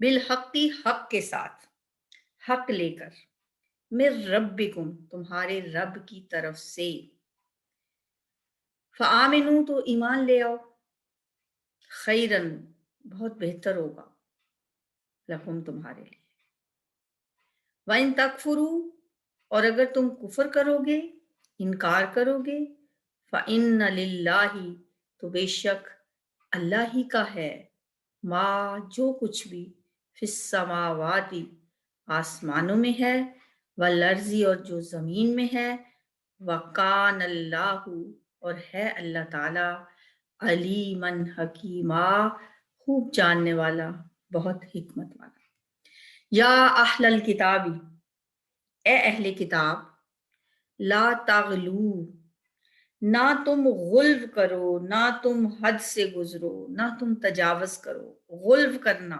بالحقی حق کے ساتھ، حق لے کر، من ربکم تمہارے رب کی طرف سے، فآمنو تو ایمان لے آؤ، خیرن بہت بہتر ہوگا، لکم تمہارے لیے، وَإِن تکفروا اور اگر تم کفر کرو گے، انکار کرو گے، فَإِنَّ لِلَّهِ تو بے شک اللہ ہی کا ہے، ما جو کچھ بھی فی السماوات آسمانوں میں ہے، والارض اور جو زمین میں ہے، وَكَانَ اللَّهُ اور ہے اللہ تعالی علیمًا حکیمہ خوب جاننے والا، بہت حکمت والا۔ یا اہل الکتاب اے اہل کتاب، لا تغلو نہ تم غلو کرو، نہ تم حد سے گزرو، نہ تم تجاوز کرو، غلو کرنا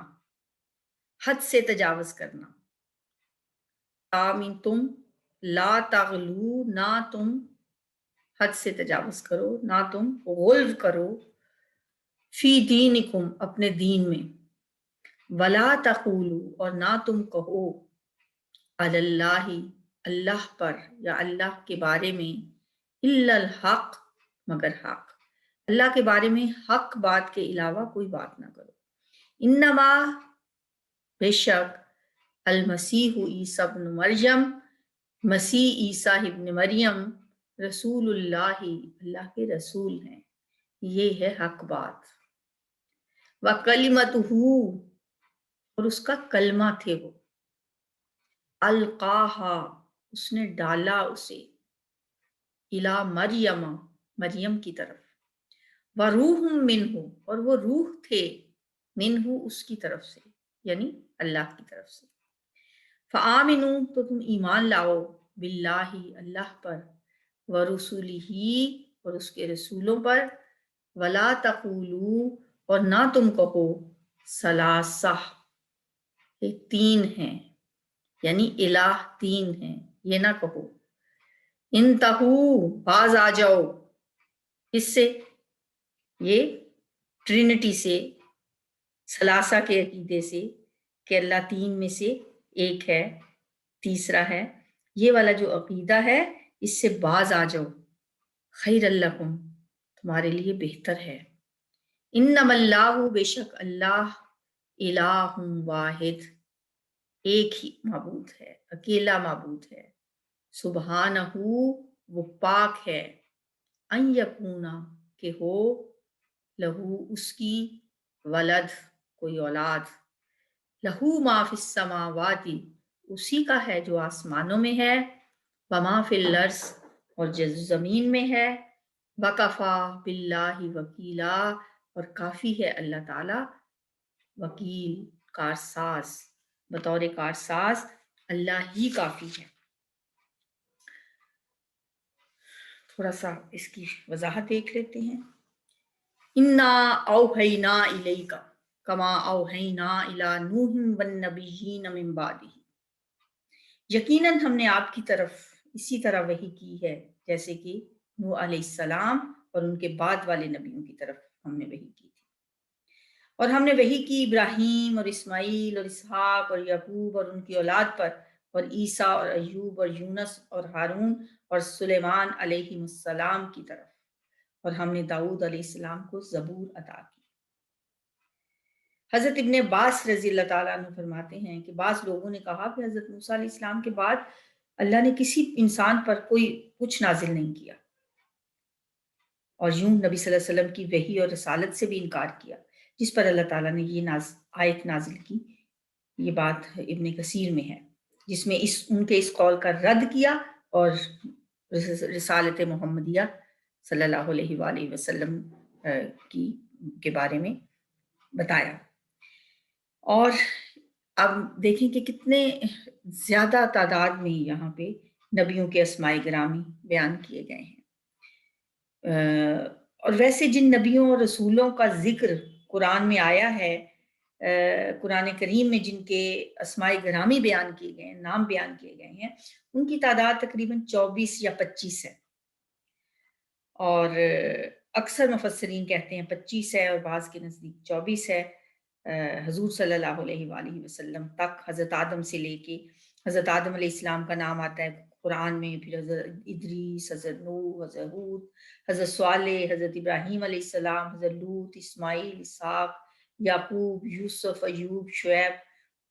حد سے تجاوز کرنا، تامین تم، لا تغلو نہ تم حد سے تجاوز کرو، نہ تم غلو کرو، فی دینکم اپنے دین میں، ولا تقولو اور نہ تم کہو، علی اللہ اللہ پر یا اللہ کے بارے میں، الا الحق مگر حق، اللہ کے بارے میں حق بات کے علاوہ کوئی بات نہ کرو۔ انما بے شک المسیح عیسیٰ ابن مریم مسیح عیسیٰ ابن مریم رسول اللہ اللہ کے رسول ہیں، یہ ہے حق بات، وَكَلِمَتُهُ اور اس کا کلمہ تھے وہ، القاہا اس نے ڈالا اسے، الی مریم مریم کی طرف، وروح منہ اور وہ روح تھے، منہ اس کی طرف سے یعنی اللہ کی طرف سے، فآمنو تو تم ایمان لاؤ، باللہ اللہ پر، ورسولہ اور اس کے رسولوں پر، ولا تقولو اور نہ تم کہو، ثلاثہ یہ تین ہیں یعنی الہ تین ہیں، یہ نہ کہو، انتہو باز آ جاؤ، اس سے یہ ٹرینٹی سے، ثلاثہ کے عقیدے سے کہ اللہ تین میں سے ایک ہے، تیسرا ہے، یہ والا جو عقیدہ ہے اس سے باز آ جاؤ، خیر لکم تمہارے لیے بہتر ہے، انما اللہ بے شک اللہ الہ واحد ایک ہی معبود ہے، اکیلا معبود ہے، سبحانہ وہ پاک ہے، ان یکونا کہ ہو، لہو اس کی، ولد کوئی اولاد، لہو ما فی السماوات اسی کا ہے جو آسمانوں میں ہے، وما فی الارض اور جو زمین میں ہے، وکفا باللہ وکیلا اور کافی ہے اللہ تعالی وکیل کارساز، بطور کارساز اللہ ہی کافی ہے۔ تھوڑا سا اس کی وضاحت دیکھ لیتے ہیں، انا اوحینا الیک کما اوحینا الی نوح والنبیین من بعدہ، یقیناً ہم نے آپ کی طرف اسی طرح وحی کی ہے جیسے کہ نوح علیہ السلام اور ان کے بعد والے نبیوں کی طرف ہم نے وحی کی تھی، اور ہم نے وحی کی ابراہیم اور اسماعیل اور اسحاق اور یعقوب اور ان کی اولاد پر، اور عیسیٰ اور ایوب اور یونس اور ہارون اور سلیمان علیہ السلام کی طرف، اور ہم نے داؤد علیہ السلام کو زبور عطا کی۔ حضرت ابن عباس رضی اللہ تعالیٰ عنہ فرماتے ہیں کہ بعض لوگوں نے کہا کہ حضرت موسیٰ علیہ السلام کے بعد اللہ نے کسی انسان پر کوئی کچھ نازل نہیں کیا، اور یوں نبی صلی اللہ علیہ وسلم کی وحی اور رسالت سے بھی انکار کیا، جس پر اللہ تعالیٰ نے یہ آیت نازل کی، یہ بات ابن کثیر میں ہے، جس میں ان کے اس قول کا رد کیا اور رسالت محمدیہ صلی اللہ علیہ وآلہ وسلم کے بارے میں بتایا۔ اور اب دیکھیں کہ کتنے زیادہ تعداد میں یہاں پہ نبیوں کے اسماء گرامی بیان کیے گئے ہیں، اور ویسے جن نبیوں اور رسولوں کا ذکر قرآن میں آیا ہے، قرآن کریم میں جن کے اسماء گرامی بیان کیے گئے ہیں، نام بیان کیے گئے ہیں، ان کی تعداد تقریباً 24 یا 25 ہے، اور اکثر مفسرین کہتے ہیں 25 ہے اور بعض کے نزدیک 24 ہے، حضور صلی اللہ علیہ وآلہ وسلم تک، حضرت آدم سے لے کے حضرت آدم علیہ السلام کا نام آتا ہے قرآن میں، پھر حضرت ادریس، حضرت نوح، حضرت ہود، حضرت صالح، حضرت ابراہیم علیہ السلام، حضرت لوط، اسماعیل، اسحاق، یعقوب، یوسف، ایوب، شعیب،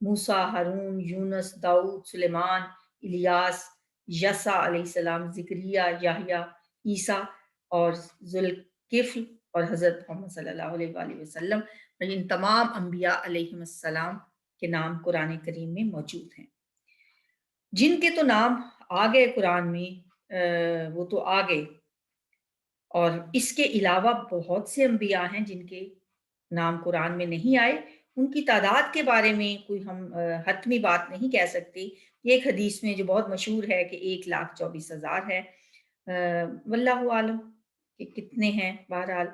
موسیٰ، ہارون، یونس، داؤد، سلیمان، الیاس، یسع علیہ السلام، زکریا، یحییٰ، عیسیٰ اور ذوالکفل اور حضرت محمد صلی اللہ علیہ وآلہ وسلم، اور ان تمام انبیاء علیہم السلام کے نام قرآن کریم میں موجود ہیں۔ جن کے تو نام آ گئے قرآن میں وہ تو آ گئے، اور اس کے علاوہ بہت سے انبیاء ہیں جن کے نام قرآن میں نہیں آئے، ان کی تعداد کے بارے میں کوئی ہم حتمی بات نہیں کہہ سکتے۔ یہ ایک حدیث میں جو بہت مشہور ہے کہ 1,24,000 ہے، واللہ عالم کہ کتنے ہیں، بہرحال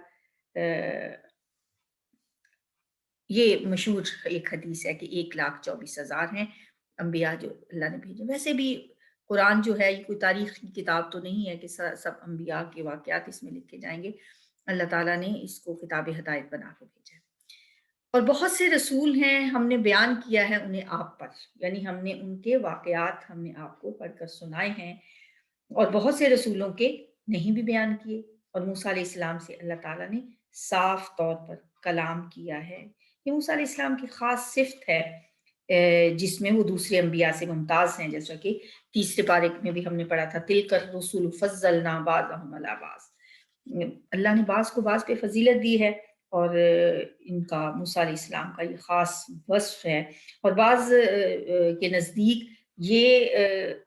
یہ مشہور ایک حدیث ہے کہ 1,24,000 ہیں انبیاء جو اللہ نے بھیجے۔ ویسے بھی قرآن جو ہے یہ کوئی تاریخ کی کتاب تو نہیں ہے کہ سب انبیاء کے واقعات اس میں لکھے جائیں گے، اللہ تعالیٰ نے اس کو کتاب ہدایت بنا کے بھیجا ہے۔ اور بہت سے رسول ہیں ہم نے بیان کیا ہے انہیں آپ پر، یعنی ہم نے ان کے واقعات ہم نے آپ کو پڑھ کر سنائے ہیں، اور بہت سے رسولوں کے نہیں بھی بیان کیے، اور موسیٰ علیہ السلام سے اللہ تعالیٰ نے صاف طور پر کلام کیا ہے۔ یہ موسیٰ علیہ السلام کی خاص صفت ہے جس میں وہ دوسرے انبیاء سے ممتاز ہیں، جیسا کہ تیسرے پارے میں بھی ہم نے پڑھا تھا، تلک الرسل فضلنا بعضهم علی بعض، اللہ نے بعض کو بعض پہ فضیلت دی ہے، اور ان کا موسیٰ علیہ السلام کا یہ خاص وصف ہے۔ اور بعض کے نزدیک یہ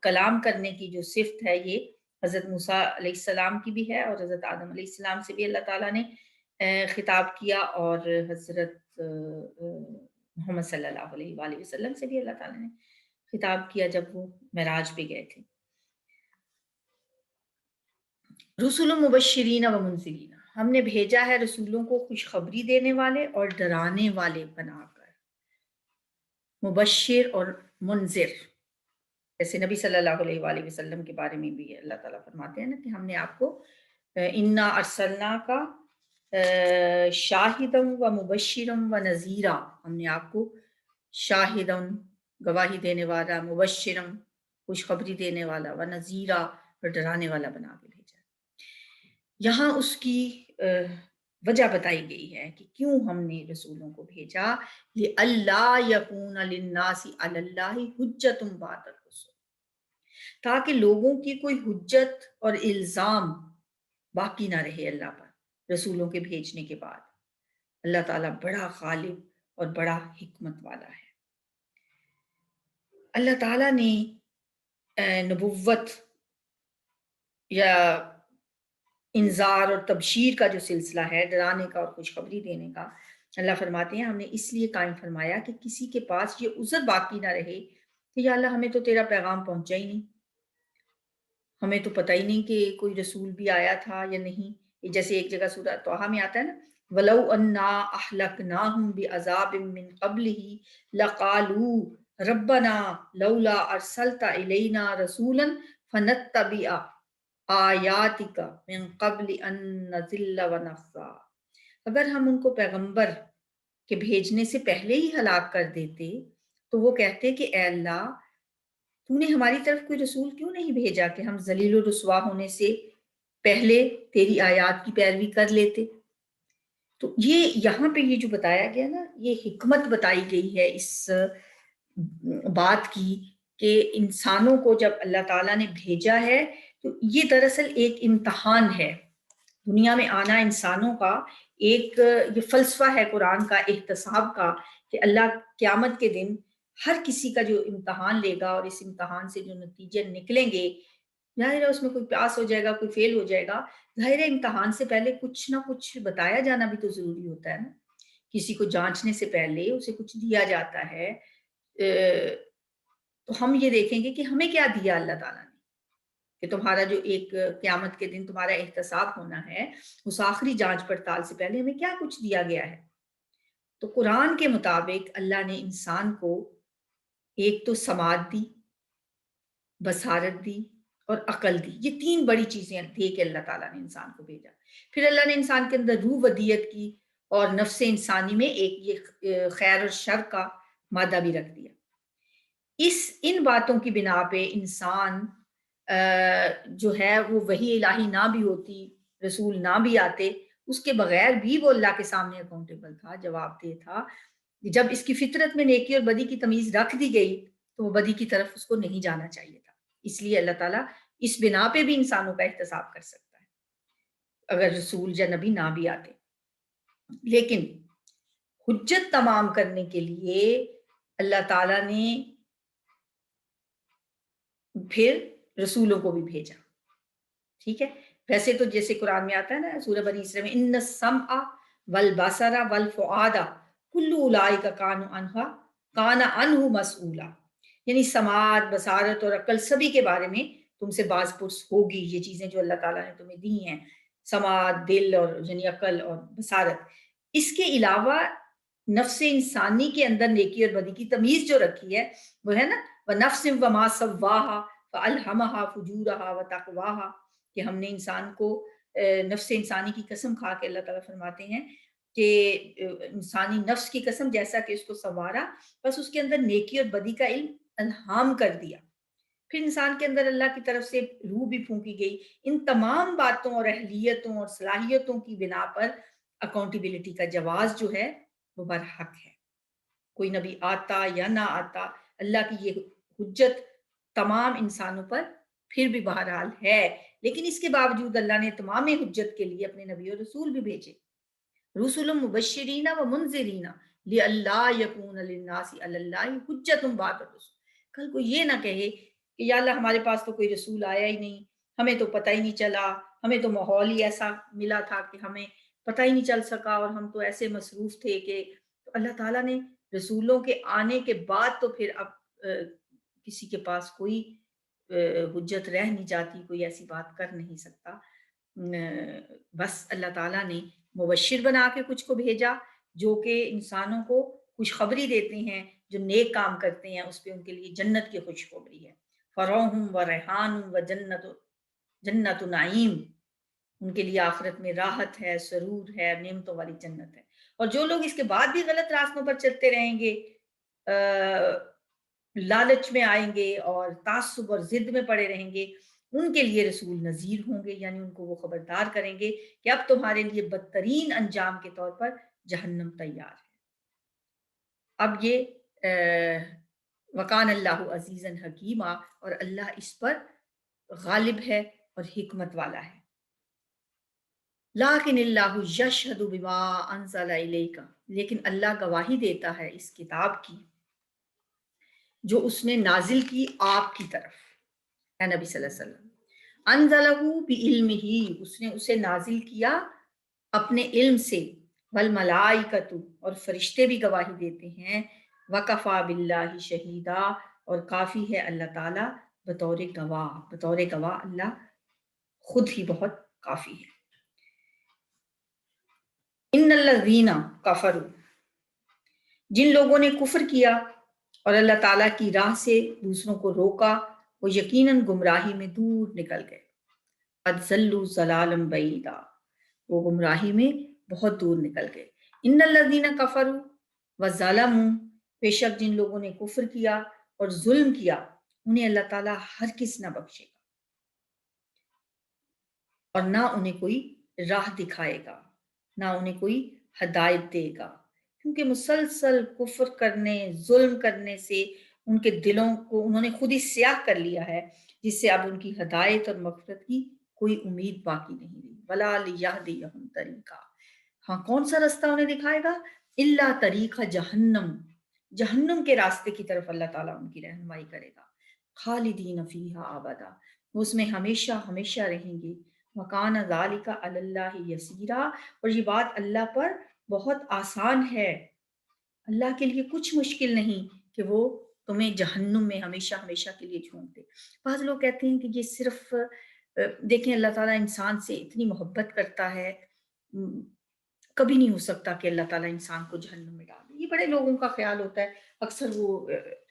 کلام کرنے کی جو صفت ہے یہ حضرت موسیٰ علیہ السلام کی بھی ہے، اور حضرت آدم علیہ السلام سے بھی اللہ تعالیٰ نے خطاب کیا، اور حضرت محمد صلی اللہ علیہ وآلہ وسلم سے بھی اللہ تعالیٰ نے خطاب کیا جب وہ معراج پہ گئے تھے۔ رسول مبشرین و منذرین، ہم نے بھیجا ہے رسولوں کو خوشخبری دینے والے اور ڈرانے والے بنا کر، مبشر اور منذر، جیسے نبی صلی اللہ علیہ وآلہ وسلم کے بارے میں بھی اللہ تعالیٰ فرماتے ہیں نا کہ ہم نے آپ کو انا ارسلنا کا شاہدم و مبشرم و نذیرا، ہم نے آپ کو شاہدم گواہی دینے والا، مبشرم خوشخبری دینے والا، و نذیرا اور ڈرانے والا بنا کے بھیجا۔ یہاں اس کی وجہ بتائی گئی ہے کہ کیوں ہم نے رسولوں کو بھیجا، لِأَلَّا يَكُونَ لِلنَّاسِ عَلَى اللَّهِ حُجَّةٌ بَعْدَ الرُّسُلِ، تاکہ لوگوں کی کوئی حجت اور الزام باقی نہ رہے اللہ پر رسولوں کے بھیجنے کے بعد۔ اللہ تعالیٰ بڑا غالب اور بڑا حکمت والا ہے۔ اللہ تعالیٰ نے نبوت یا انذار اور تبشیر کا جو سلسلہ ہے، ڈرانے کا اور خوشخبری دینے کا، اللہ فرماتے ہیں ہم نے اس لیے قائم فرمایا کہ کسی کے پاس یہ عذر باقی نہ رہے کہ یا اللہ ہمیں تو تیرا پیغام پہنچا ہی نہیں، ہمیں تو پتہ ہی نہیں کہ کوئی رسول بھی آیا تھا یا نہیں۔ جیسے ایک جگہ سورہ طٰہٰ میں آتا ہے نا، وَلَوْ أَنَّا أَهْلَكْنَاهُمْ بِعَذَابٍ مِّن قَبْلِهِ لَقَالُوا رَبَّنَا لَوْلَا أَرْسَلْتَ إِلَيْنَا رَسُولًا فَنَتَّبِعَ آیاتِکَ مِن قَبْلِ أَن نَّذِلَّ وَنَخْزَىٰ، اگر ہم ان کو پیغمبر کے بھیجنے سے پہلے ہی ہلاک کر دیتے تو وہ کہتے کہ اے اللہ تو نے ہماری طرف کوئی رسول کیوں نہیں بھیجا کہ ہم ذلیل و رسوا ہونے سے پہلے تیری آیات کی پیروی کر لیتے۔ تو یہ یہاں پہ یہ جو بتایا گیا نا، یہ حکمت بتائی گئی ہے اس بات کی کہ انسانوں کو جب اللہ تعالیٰ نے بھیجا ہے تو یہ دراصل ایک امتحان ہے۔ دنیا میں آنا انسانوں کا ایک یہ فلسفہ ہے قرآن کا، احتساب کا، کہ اللہ قیامت کے دن ہر کسی کا جو امتحان لے گا اور اس امتحان سے جو نتیجے نکلیں گے، ظاہر ہے اس میں کوئی پاس ہو جائے گا، کوئی فیل ہو جائے گا، ظاہر ہے امتحان سے پہلے کچھ نہ کچھ بتایا جانا بھی تو ضروری ہوتا ہے نا۔ کسی کو جانچنے سے پہلے اسے کچھ دیا جاتا ہے، تو ہم یہ دیکھیں گے کہ ہمیں کیا دیا اللہ تعالیٰ نے، کہ تمہارا جو ایک قیامت کے دن تمہارا احتساب ہونا ہے، اس آخری جانچ پڑتال سے پہلے ہمیں کیا کچھ دیا گیا ہے۔ تو قرآن کے مطابق اللہ نے انسان کو ایک تو سماعت دی، بصارت دی اور عقل دی، یہ تین بڑی چیزیں دے کے اللہ تعالیٰ نے انسان کو بھیجا۔ پھر اللہ نے انسان کے اندر روح ودیت کی، اور نفس انسانی میں ایک یہ خیر اور شر کا مادہ بھی رکھ دیا۔ ان باتوں کی بنا پہ انسان جو ہے وہ وحی الہی نہ بھی ہوتی، رسول نہ بھی آتے، اس کے بغیر بھی وہ اللہ کے سامنے اکاؤنٹیبل تھا، جواب دہ تھا۔ جب اس کی فطرت میں نیکی اور بدی کی تمیز رکھ دی گئی تو وہ بدی کی طرف اس کو نہیں جانا چاہیے تھا۔ اس لیے اللہ تعالیٰ اس بنا پہ بھی انسانوں کا احتساب کر سکتا ہے اگر رسول یا نبی نہ بھی آتے۔ لیکن حجت تمام کرنے کے لیے اللہ تعالیٰ نے پھر رسولوں کو بھی بھیجا، ٹھیک ہے۔ ویسے تو جیسے قرآن میں آتا ہے نا سورہ بنی اسرائیل میں، ان السمع والبصر والفؤاد کل اولئک کان عنہ مسئولا، یعنی سماعت، بصارت اور عقل سبھی کے بارے میں تم سے باز پرس ہوگی۔ یہ چیزیں جو اللہ تعالیٰ نے تمہیں دی ہیں، سماعت، دل اور یعنی عقل اور بصارت، اس کے علاوہ نفس انسانی کے اندر نیکی اور بدی کی تمیز جو رکھی ہے وہ ہے نا وَنَفْسٍ وَمَا سَوَّاهَا فَأَلْهَمَهَا فُجُورَهَا وَتَقْوَاهَا، کہ ہم نے انسان کو نفس انسانی کی قسم کھا کے اللہ تعالیٰ فرماتے ہیں کہ انسانی نفس کی قسم، جیسا کہ اس کو سنوارا، بس اس کے اندر نیکی اور بدی کا علم الہام کر دیا۔ پھر انسان کے اندر اللہ کی طرف سے روح بھی پھونکی گئی۔ ان تمام باتوں اور اہلیتوں اور صلاحیتوں کی بنا پر اکاؤنٹیبلٹی کا جواز جو ہے وہ برحق ہے۔ کوئی نبی آتا یا نہ آتا، اللہ کی یہ حجت تمام انسانوں پر پھر بھی بہرحال ہے، لیکن اس کے باوجود اللہ نے تمام حجت کے لیے اپنے نبی اور رسول بھی بھیجے، رسول مبشرین و منذرین لئلا یکون للناس علی اللہ حجت بعد الرسل۔ کل کو یہ نہ کہے کہ یا اللہ ہمارے پاس تو کوئی رسول آیا ہی نہیں، ہمیں تو پتہ ہی نہیں چلا، ہمیں تو ماحول ہی ایسا ملا تھا کہ ہمیں پتہ ہی نہیں چل سکا، اور ہم تو ایسے مصروف تھے کہ اللہ تعالیٰ نے رسولوں کے آنے کے بعد تو پھر اب کسی کے پاس کوئی حجت رہ نہیں جاتی، کوئی ایسی بات کر نہیں سکتا۔ بس اللہ تعالیٰ نے مبشر بنا کے کچھ کو بھیجا جو کہ انسانوں کو خوشخبری دیتے ہیں، جو نیک کام کرتے ہیں اس پہ ان کے لیے جنت کی خوشخبری ہے۔ فروح و ریحان و جنت نعیم، ان کے لیے آخرت میں راحت ہے، سرور ہے، نعمتوں والی جنت ہے۔ اور جو لوگ اس کے بعد بھی غلط راستوں پر چلتے رہیں گے، لالچ میں آئیں گے اور تعصب اور ضد میں پڑے رہیں گے، ان کے لیے رسول نذیر ہوں گے، یعنی ان کو وہ خبردار کریں گے کہ اب تمہارے لیے بدترین انجام کے طور پر جہنم تیار ہے۔ اب یہ وکان اللہ عزیزا حکیما، اور اللہ اس پر غالب ہے اور حکمت والا ہے۔ لیکن اللہ یشہد بما انزل الیک، لیکن اللہ گواہی دیتا ہے اس کتاب کی جو اس نے نازل کی آپ کی طرف، اے نبی صلی اللہ علیہ وسلم۔ انزلہ بعلمہ، اس نے اسے نازل کیا اپنے علم سے، والملائکۃ، اور فرشتے بھی گواہی دیتے ہیں، وکفیٰ باللہ شہیدا، اور کافی ہے اللہ تعالیٰ بطور گواہ، بطور گواہ اللہ خود ہی بہت کافی ہے۔ ان الذین کفروا، جن لوگوں نے کفر کیا اور اللہ تعالیٰ کی راہ سے دوسروں کو روکا، وہ یقیناً گمراہی میں دور نکل گئے۔ قد ضلوا ضلالا بعیدا، وہ گمراہی میں بہت دور نکل گئے۔ ان الذین کفروا وظلموا، بے شک جن لوگوں نے کفر کیا اور ظلم کیا انہیں اللہ تعالیٰ ہرگز نہ بخشے گا اور نہ انہیں کوئی راہ دکھائے گا، نہ انہیں کوئی ہدایت دے گا، کیونکہ مسلسل کفر کرنے، ظلم کرنے سے ان کے دلوں کو انہوں نے خود ہی سیاہ کر لیا ہے، جس سے اب ان کی ہدایت اور مغفرت کی کوئی امید باقی نہیں رہی۔ وَلَا لِيَهْدِيَهُمْ طَرِيقًا، ہاں کون سا رستہ انہیں دکھائے گا؟ الا طریقہ جہنم، جہنم کے راستے کی طرف اللہ تعالیٰ ان کی رہنمائی کرے گا۔ خالدین فیہا ابدا، وہ اس میں ہمیشہ ہمیشہ رہیں گے۔ وَكَانَ ذَلِكَ عَلَى اللَّهِ يَسِيرًا، اور یہ بات اللہ پر بہت آسان ہے، اللہ کے لیے کچھ مشکل نہیں کہ وہ تمہیں جہنم میں ہمیشہ ہمیشہ کے لیے جھونک دے۔ بعض لوگ کہتے ہیں کہ یہ صرف دیکھیں اللہ تعالیٰ انسان سے اتنی محبت کرتا ہے، کبھی نہیں ہو سکتا کہ اللہ تعالیٰ انسان کو جہنم میں ڈال دے۔ یہ بڑے لوگوں کا خیال ہوتا ہے، اکثر وہ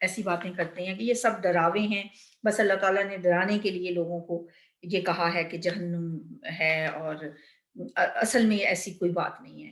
ایسی باتیں کرتے ہیں کہ یہ سب ڈراوے ہیں، بس اللہ تعالیٰ نے ڈرانے کے لیے لوگوں کو یہ کہا ہے کہ جہنم ہے، اور اصل میں ایسی کوئی بات نہیں ہے۔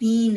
3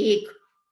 1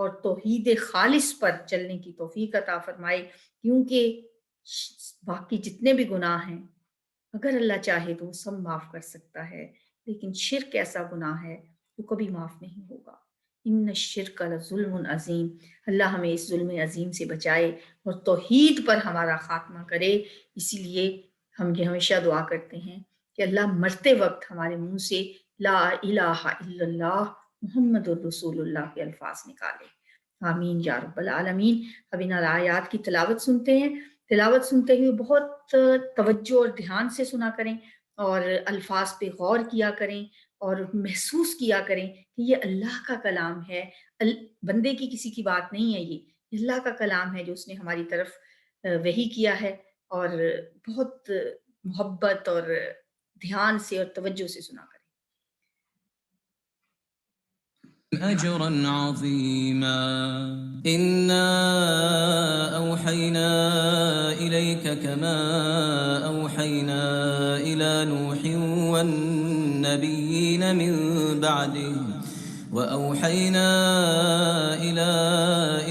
اور توحید خالص پر چلنے کی توفیق عطا فرمائے، کیونکہ باقی جتنے بھی گناہ ہیں اگر اللہ چاہے تو وہ سب معاف کر سکتا ہے، لیکن شرک ایسا گناہ ہے جو کبھی معاف نہیں ہوگا۔ ان الشرک لظلم عظیم، اللہ ہمیں اس ظلم عظیم سے بچائے اور توحید پر ہمارا خاتمہ کرے۔ اسی لیے ہم یہ ہمیشہ دعا کرتے ہیں کہ اللہ مرتے وقت ہمارے منہ سے لا الہ الا اللہ محمد الرسول اللہ کے الفاظ نکالے، آمین یا رب العالمین۔ اب ان آیات کی تلاوت سنتے ہیں۔ تلاوت سنتے ہوئے بہت توجہ اور دھیان سے سنا کریں اور الفاظ پہ غور کیا کریں اور محسوس کیا کریں کہ یہ اللہ کا کلام ہے، بندے کی کسی کی بات نہیں ہے، یہ اللہ کا کلام ہے جو اس نے ہماری طرف وحی کیا ہے، اور بہت محبت اور دھیان سے اور توجہ سے سنا کریں۔ أجرا عظيما إنا أوحينا إليك كما أوحينا إلى نوح والنبيين من بعده وأوحينا إلى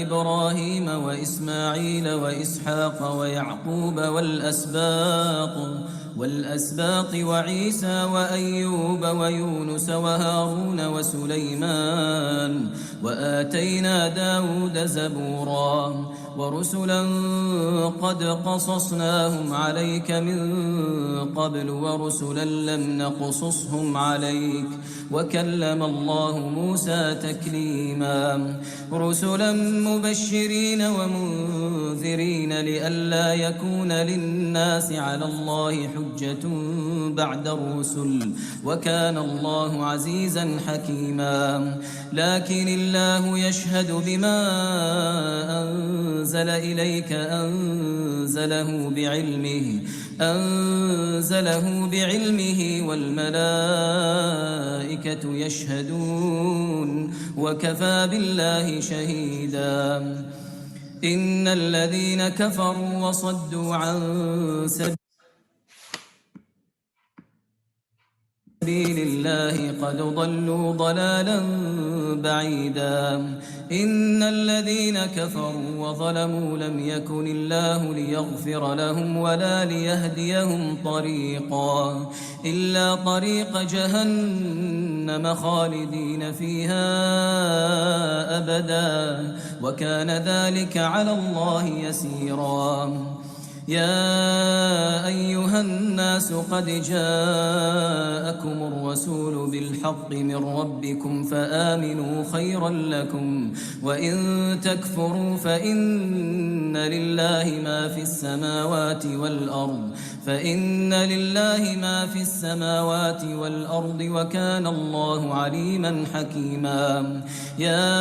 إبراهيم وإسماعيل وإسحاق ويعقوب والأسباط وعيسى وأيوب ويونس وهارون وسليمان وآتينا داود زبورا ورسلا قد قصصناهم عليك من قبل ورسلا لم نقصصهم عليك وكلم الله موسى تكليما رسلا مبشرين ومنذرين لئلا يكون للناس على الله حجة بعد الرسل وكان الله عزيزا حكيما لكن الله يشهد بما أنزل إليك أنزله بعلمه والملائكة يشهدون وكفى بالله شهيدا إن الذين كفروا وصدوا عن سبيل الله قد ضلوا ضلالا بعيدا إن الذين كفروا وظلموا لم يكن الله ليغفر لهم ولا ليهديهم طريقا إلا طريق جهنم خالدين فيها أبدا وكان ذلك على الله يسيرا يا أيها الناس قد جاءكم الرسول بالحق من ربكم فآمنوا خيرا لكم وإن تكفروا فإن لله ما في السماوات والأرض وكان الله عليما حكيما يا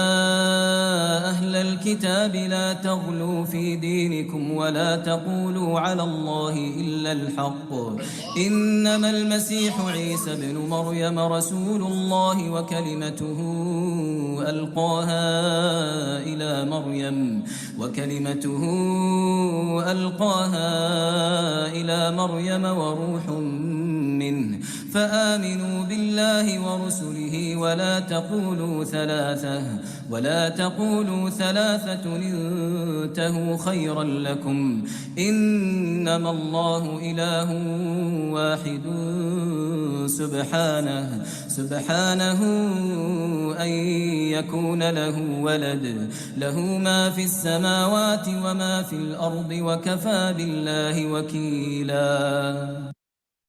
أهل الكتاب لا تغلوا في دينكم ولا تقولوا على الله إلا الحق إنما المسيح عيسى بن مريم رسول الله وكلمته ألقاها إلى مريم وروح منه فآمنوا بالله ورسله ولا تقولوا ثلاثة انتهوا خيرا لكم إنما الله إله واحد سبحانه أن يكون له ولد له ما في السماوات وما في الأرض وكفى بالله وكيلا